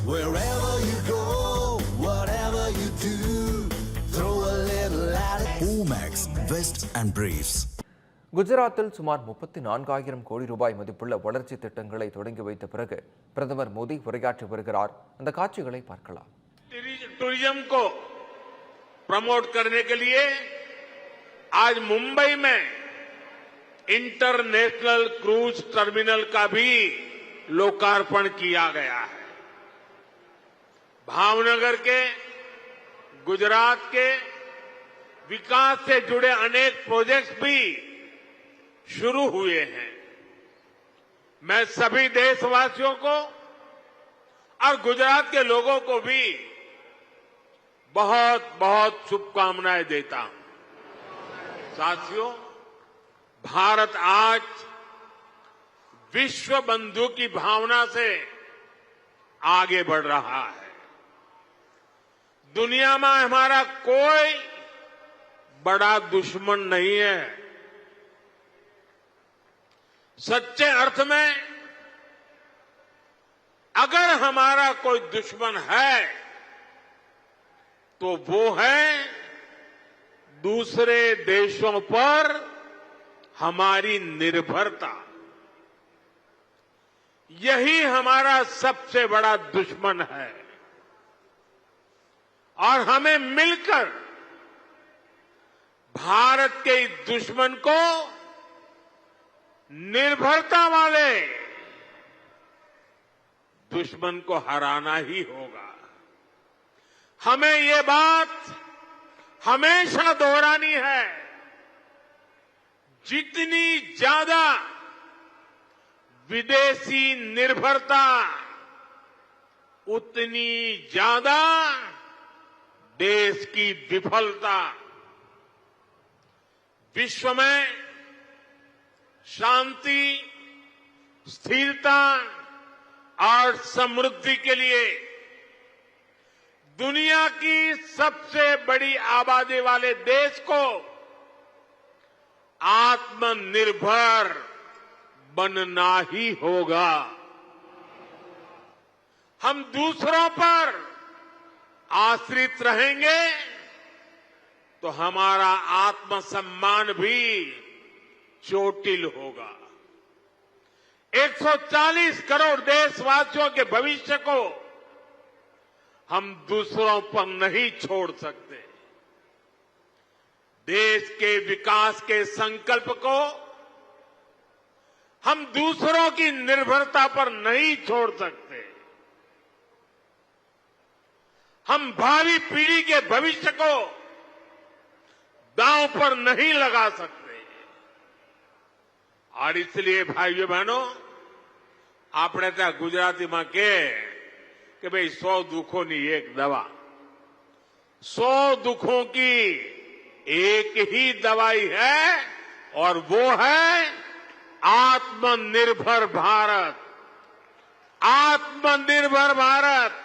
Wherever you go, whatever you do, throw a little at it. Omax, Vest and Briefs. குஜராத்தில் சுமார் 34,000 கோடி ரூபாய் மதிப்புள்ள வளர்ச்சி திட்டங்களை தொடங்கி வைத்த பிறகு பிரதமர் மோடி உரையாற்றி வருகிறார். அந்த காட்சிகளை பார்க்கலாம். टूरिज्म को प्रमोट करने के लिए आज मुंबई में इंटरनेशनल क्रूज टर्मिनल का भी लोकार्पण किया गया है. भावनगर के, गुजरात के विकास से जुड़े अनेक प्रोजेक्ट्स भी शुरू हुए हैं. मैं सभी देशवासियों को और गुजरात के लोगों को भी बहुत बहुत शुभकामनाएं देता हूं. साथियों, भारत आज विश्व बंधु की भावना से आगे बढ़ रहा है. दुनिया में हमारा कोई बड़ा दुश्मन नहीं है. सच्चे अर्थ में अगर हमारा कोई दुश्मन है तो वो है दूसरे देशों पर हमारी निर्भरता. यही हमारा सबसे बड़ा दुश्मन है और हमें मिलकर भारत के इस दुश्मन को निर्भरता वाले दुश्मन को हराना ही होगा. हमें ये बात हमेशा दोहरानी है. जितनी ज्यादा विदेशी निर्भरता उतनी ज्यादा देश की विफलता. विश्व में शांति, स्थिरता और समृद्धि के लिए दुनिया की सबसे बड़ी आबादी वाले देश को आत्मनिर्भर बनना ही होगा. हम दूसरों पर आश्रित रहेंगे तो हमारा आत्मसम्मान भी चोटिल होगा. 140 करोड़ देशवासियों के भविष्य को हम दूसरों पर नहीं छोड़ सकते. देश के विकास के संकल्प को हम दूसरों की निर्भरता पर नहीं छोड़ सकते. हम भावी पीढ़ी के भविष्य को दांव पर नहीं लगा सकते. और इसलिए भाइयों बहनों, આપણે ત્યાં ગુજરાતીમાં કહે कि भाई 100 दुखों की एक दवा. 100 दुखों की एक ही दवाई है और वो है आत्मनिर्भर भारत. आत्मनिर्भर भारत.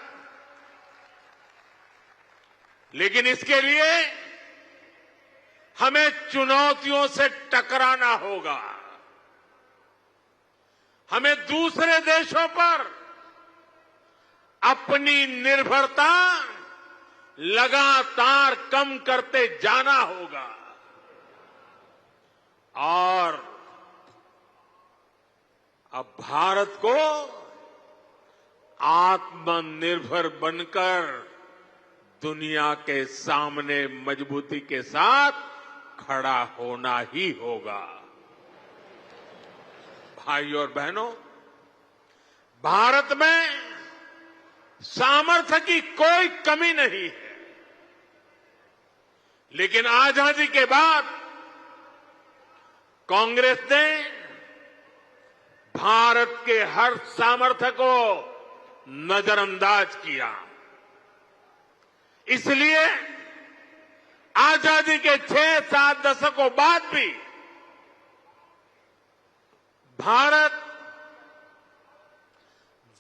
लेकिन इसके लिए हमें चुनौतियों से टकराना होगा. हमें दूसरे देशों पर अपनी निर्भरता लगातार कम करते जाना होगा और अब भारत को आत्मनिर्भर बनकर दुनिया के सामने मजबूती के साथ खड़ा होना ही होगा. भाइयों और बहनों, भारत में सामर्थ्य की कोई कमी नहीं है. लेकिन आजादी के बाद कांग्रेस ने भारत के हर सामर्थ्य को नजरअंदाज किया. इसलिए आजादी के 6-7 दशकों बाद भी भारत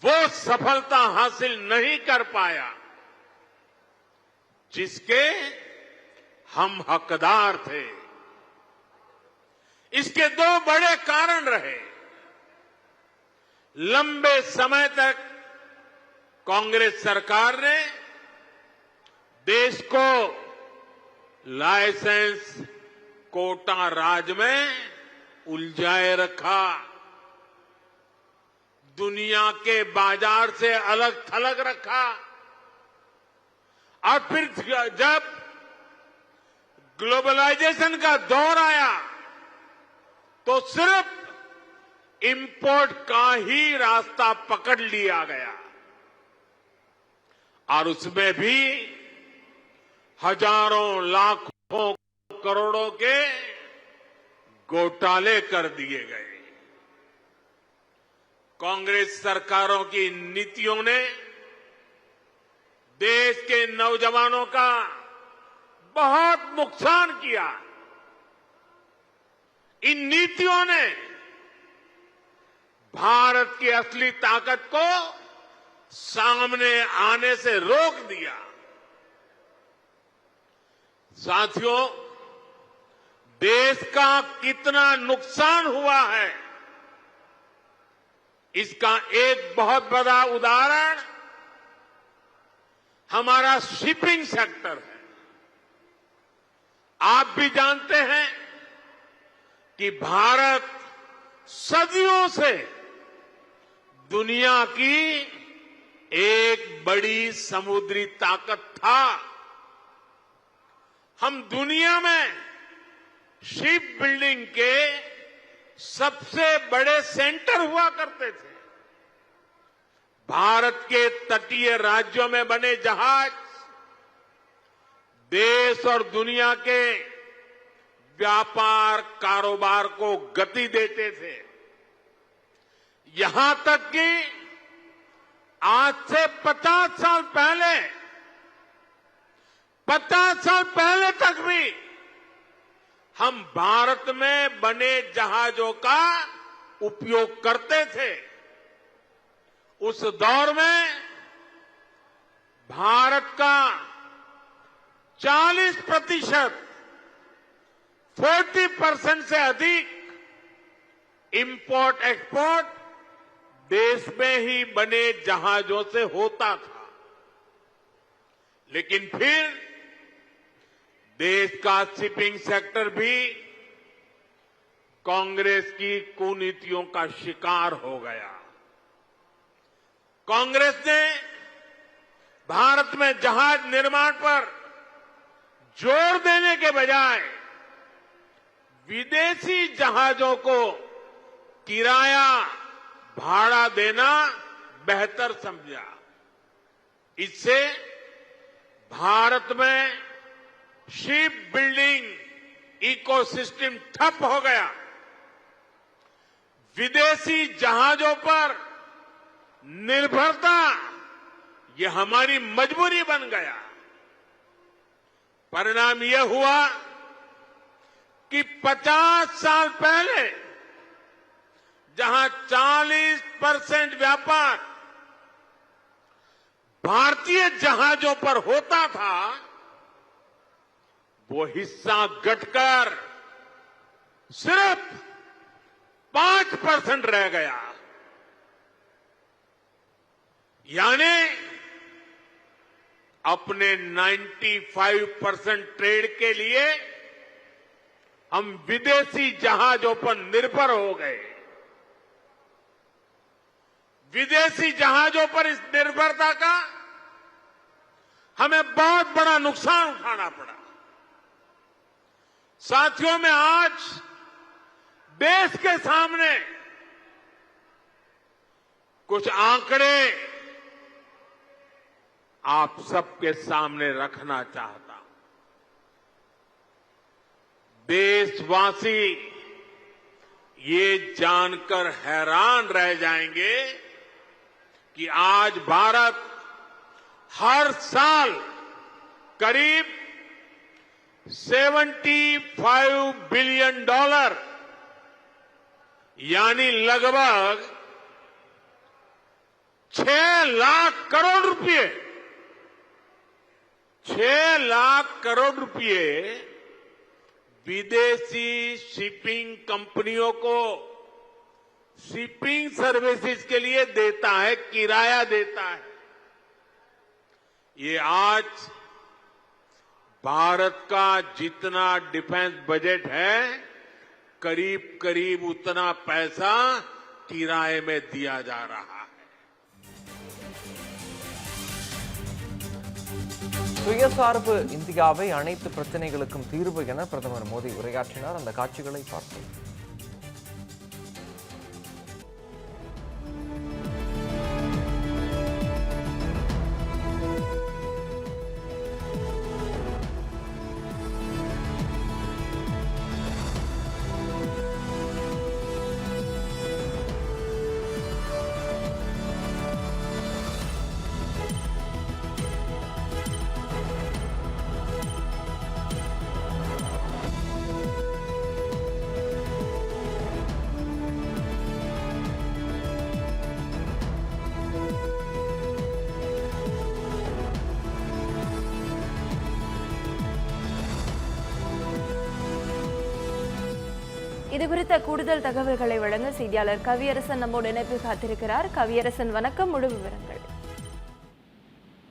वो सफलता हासिल नहीं कर पाया जिसके हम हकदार थे. इसके 2 बड़े कारण रहे. लंबे समय तक कांग्रेस सरकार ने देश को लाइसेंस कोटा राज में उलझाए रखा, दुनिया के बाजार से अलग थलग रखा। और फिर जब ग्लोबलाइजेशन का दौर आया तो सिर्फ इंपोर्ट का ही रास्ता पकड़ लिया गया और उसमें भी हजारों लाखों करोड़ों के घोटाले कर दिए गए। कांग्रेस सरकारों की नीतियों ने देश के नौजवानों का बहुत नुकसान किया। इन नीतियों ने भारत की असली ताकत को सामने आने से रोक दिया। साथियों, देश का कितना नुकसान हुआ है, इसका एक बहुत बड़ा उदाहरण हमारा शिपिंग सेक्टर है। आप भी जानते हैं कि भारत सदियों से दुनिया की एक बड़ी समुद्री ताकत था। हम दुनिया में शिप बिल्डिंग के सबसे बड़े सेंटर हुआ करते थे। भारत के तटीय राज्यों में बने जहाज देश और दुनिया के व्यापार कारोबार को गति देते थे। यहां तक कि आज से 50 साल पहले तक भी हम भारत में बने जहाजों का उपयोग करते थे। उस दौर में भारत का 40% से अधिक इंपोर्ट एक्सपोर्ट देश में ही बने जहाजों से होता था। लेकिन फिर देश का शिपिंग सेक्टर भी कांग्रेस की कुनीतियों का शिकार हो गया। कांग्रेस ने भारत में जहाज निर्माण पर जोर देने के बजाय विदेशी जहाजों को किराया भाड़ा देना बेहतर समझा। इससे भारत में शिप बिल्डिंग इकोसिस्टम ठप हो गया। विदेशी जहाजों पर निर्भरता ये हमारी मजबूरी बन गया। परिणाम यह हुआ कि 50 साल पहले जहां 40% व्यापार भारतीय जहाजों पर होता था, वो हिस्सा घटकर सिर्फ 5% रह गया। यानी अपने 95% ट्रेड के लिए हम विदेशी जहाजों पर निर्भर हो गए। विदेशी जहाजों पर इस निर्भरता का हमें बहुत बड़ा नुकसान उठाना पड़ा। साथियों, में आज देश के सामने कुछ आंकड़े आप सबके सामने रखना चाहता हूं। देशवासी ये जानकर हैरान रह जाएंगे कि आज भारत हर साल करीब $75 बिलियन यानी लगभग 6 लाख करोड़ रुपए 6 लाख करोड़ रुपए विदेशी शिपिंग कंपनियों को शिपिंग सर्विसेज के लिए देता है, किराया देता है। ये आज भारत का जितना डिफेंस बजट है करीब करीब उतना पैसा किराए में दिया जा रहा है. சுயசார்பு இந்தியாவை அனைத்து பிரச்சனைகளுக்கும் தீர்வு என பிரதமர் மோடி உரையாற்றினார். அந்த காட்சிகளை பார்த்தோம். இது குறித்த கூடுதல் தகவல்களை வழங்க செய்தியாளர் கவியரசன் நம்மோடு இணைப்பில் காத்திருக்கிறார். கவியரசன், வணக்கம். முழு விவரங்கள்.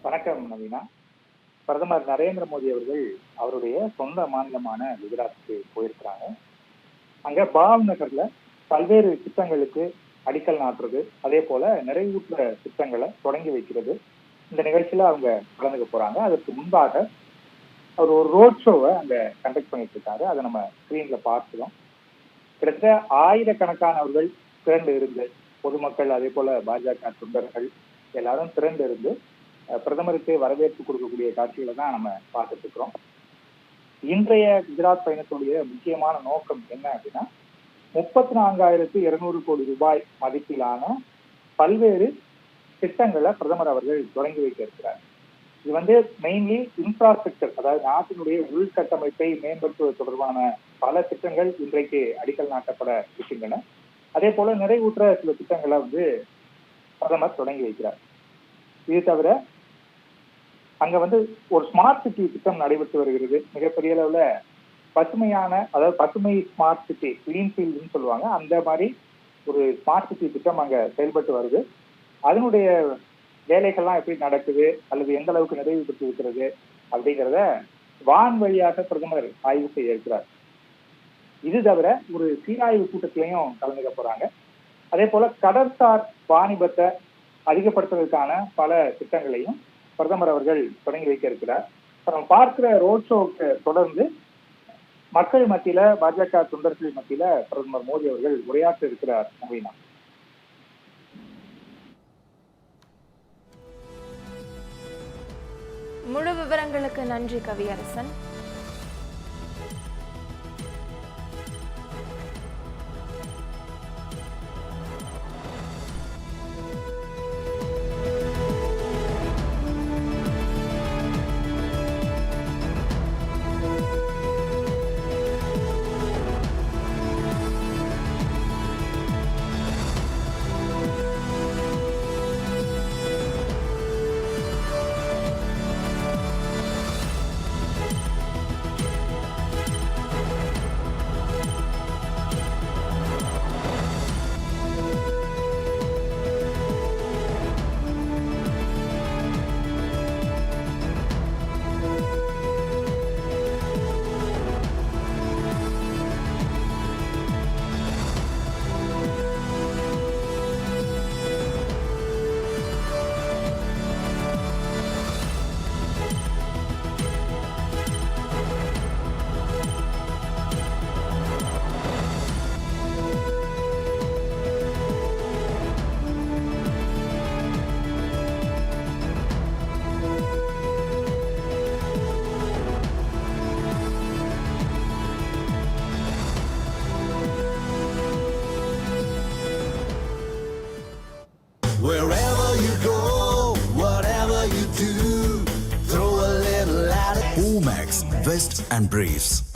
வணக்கம் நவீனா. பிரதமர் நரேந்திர மோடி அவர்கள் அவருடைய சொந்த மாநிலமான குஜராத்துக்கு போயிருக்கிறாங்க. அங்க பாவ்நகர்ல பல்வேறு திட்டங்களுக்கு அடிக்கல் நாட்டுறது, அதே போல நிறைவுற்ற திட்டங்களை தொடங்கி வைக்கிறது, இந்த நிகழ்ச்சியில அவங்க கலந்துக்க போறாங்க. அதற்கு முன்பாக அவர் ஒரு ரோட் ஷோவை அங்க கண்டக்ட் பண்ணிட்டு இருக்காரு. அதை நம்ம ஸ்கிரீன்ல பார்க்கிறோம். கிட்டத்தட்ட ஆயிரக்கணக்கானவர்கள் திரண்டு இருந்து, பொதுமக்கள் அதே போல பாஜக தொண்டர்கள் எல்லாரும் திரண்டு இருந்து பிரதமருக்கு வரவேற்பு கொடுக்கக்கூடிய காட்சிகளை தான் நம்ம பார்த்துட்டு இருக்கிறோம். இன்றைய குஜராத் பயணத்துடைய முக்கியமான நோக்கம் என்ன அப்படின்னா, 34,200 கோடி ரூபாய் மதிப்பிலான பல்வேறு திட்டங்களை பிரதமர் அவர்கள் தொடங்கி வைக்க இருக்கிறார். இது மெயின்லி இன்ஃப்ராஸ்ட்ரக்சர், அதாவது நாட்டினுடைய உள்கட்டமைப்பை மேம்படுத்துவது தொடர்பான பல திட்டங்கள் இன்றைக்கு அடிக்கல் நாட்டப்பட இருக்கின்றன. அதே போல நிறைவுற்ற சில திட்டங்களை பிரதமர் தொடங்கி வைக்கிறார். இது தவிர அங்க ஒரு ஸ்மார்ட் சிட்டி திட்டம் நடைபெற்று வருகிறது. மிகப்பெரிய அளவுல பசுமையான, அதாவது பசுமை ஸ்மார்ட் சிட்டி, கிளீன் ஃபீல்டுன்னு சொல்லுவாங்க, அந்த மாதிரி ஒரு ஸ்மார்ட் சிட்டி திட்டம் அங்க செயல்பட்டு வருது. அதனுடைய வேலைகள்லாம் எப்படி நடக்குது அல்லது எந்த அளவுக்கு நிறைவு பெற்று இருக்கிறது அப்படிங்கிறத வான் வழியாக பிரதமர் ஆய்வு செய்ய இருக்கிறார். இது தவிர ஒரு சீராய்வு கூட்டத்திலையும் கலந்துக்க போறாங்க. அதே போல கடற்சார் வாணிபத்தை அதிகப்படுத்துவதற்கான பல திட்டங்களையும் பிரதமர் அவர்கள் தொடங்கி வைக்க இருக்கிறார். நம்ம பார்க்கிற ரோட் ஷோவுக்கு தொடர்ந்து மக்கள் மத்தியில, பாஜக தொண்டர்கள் மத்தியில பிரதமர் மோடி அவர்கள் உரையாற்ற இருக்கிறார். நவீனா, முழு விவரங்களுக்கு நன்றி Kaviyarasan. Wherever you go, whatever you do, throw a little at it. Omax, Vest and Briefs.